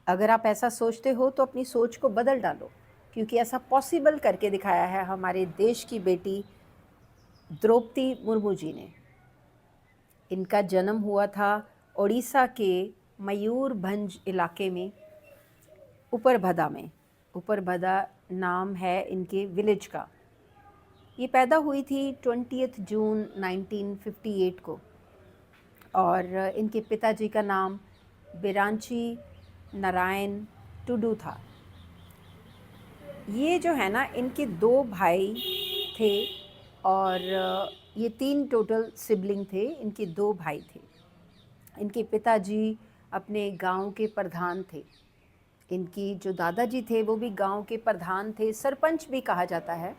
अगर आप ऐसा सोचते हो तो अपनी सोच को बदल डालो, क्योंकि ऐसा पॉसिबल करके दिखाया है हमारे देश की बेटी द्रौपदी मुर्मू जी ने। इनका जन्म हुआ था ओडिशा के मयूरभंज इलाके में, उपरभदा में। उपरभदा नाम है इनके विलेज का। ये पैदा हुई थी 20 जून 1958 को, और इनके पिताजी का नाम बिरांची नारायण टुडू था। ये जो है ना, इनके 2 भाई थे, और ये 3 टोटल सिबलिंग थे। इनके 2 भाई थे। इनके पिताजी अपने गांव के प्रधान थे। इनकी जो दादाजी थे वो भी गांव के प्रधान थे, सरपंच भी कहा जाता है।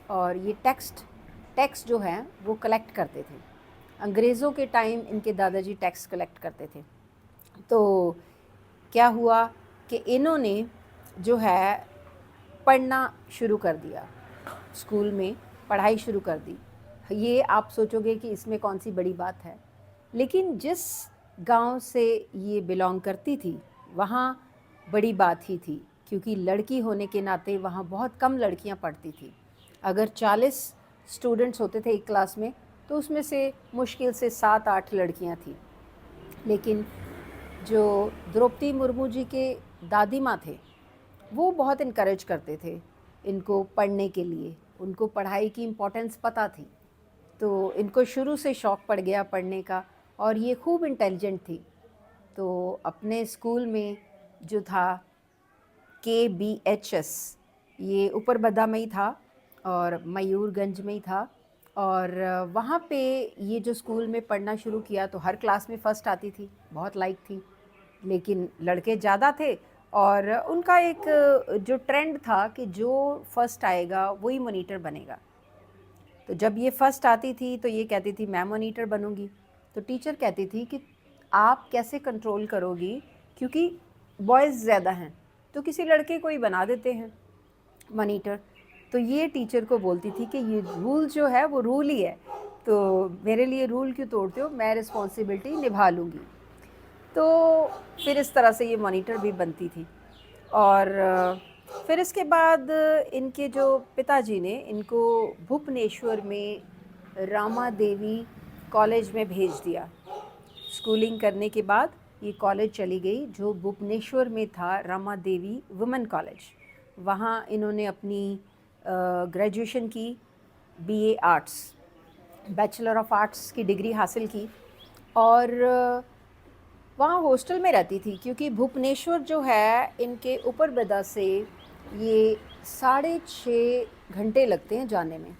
और ये टैक्स जो है वो कलेक्ट करते थे। अंग्रेज़ों के टाइम इनके दादाजी टैक्स कलेक्ट करते थे। तो क्या हुआ कि इन्होंने जो है पढ़ना शुरू कर दिया, स्कूल में पढ़ाई शुरू कर दी। ये आप सोचोगे कि इसमें कौन सी बड़ी बात है, लेकिन जिस गांव से ये बिलोंग करती थी वहाँ बड़ी बात ही थी, क्योंकि लड़की होने के नाते वहाँ बहुत कम लड़कियाँ पढ़ती थी। अगर 40 स्टूडेंट्स होते थे एक क्लास में, तो उसमें से मुश्किल से 7-8 लड़कियाँ थीं। लेकिन जो द्रौपदी मुर्मू जी के दादी माँ थे, वो बहुत इनकरेज करते थे इनको पढ़ने के लिए। उनको पढ़ाई की इम्पोर्टेंस पता थी, तो इनको शुरू से शौक़ पड़ गया पढ़ने का, और ये खूब इंटेलिजेंट थी। तो अपने स्कूल में जो था KBHS, ये उपरबदा में ही था और मयूरगंज में ही था। और वहाँ पे ये जो स्कूल में पढ़ना शुरू किया तो हर क्लास में फ़र्स्ट आती थी, बहुत लाइक थी। लेकिन लड़के ज़्यादा थे, और उनका एक जो ट्रेंड था कि जो फर्स्ट आएगा वही मॉनिटर बनेगा। तो जब ये फर्स्ट आती थी तो ये कहती थी मैं मॉनिटर बनूंगी। तो टीचर कहती थी कि आप कैसे कंट्रोल करोगी, क्योंकि बॉयज़ ज़्यादा हैं, तो किसी लड़के को ही बना देते हैं मॉनिटर। तो ये टीचर को बोलती थी कि ये रूल जो है वो रूल ही है, तो मेरे लिए रूल क्यों तोड़ते हो, मैं रिस्पॉन्सिबिलिटी निभा लूँगी। तो फिर इस तरह से ये मॉनिटर भी बनती थी। और फिर इसके बाद इनके जो पिताजी ने इनको भुवनेश्वर में रामा देवी कॉलेज में भेज दिया। स्कूलिंग करने के बाद ये कॉलेज चली गई, जो भुवनेश्वर में था, रामा देवी वुमेन कॉलेज। वहाँ इन्होंने अपनी ग्रेजुएशन की, BA arts, bachelor of arts की डिग्री हासिल की। और वहाँ हॉस्टल में रहती थी, क्योंकि भुवनेश्वर जो है इनके उपरबदा से ये 6.5 घंटे लगते हैं जाने में।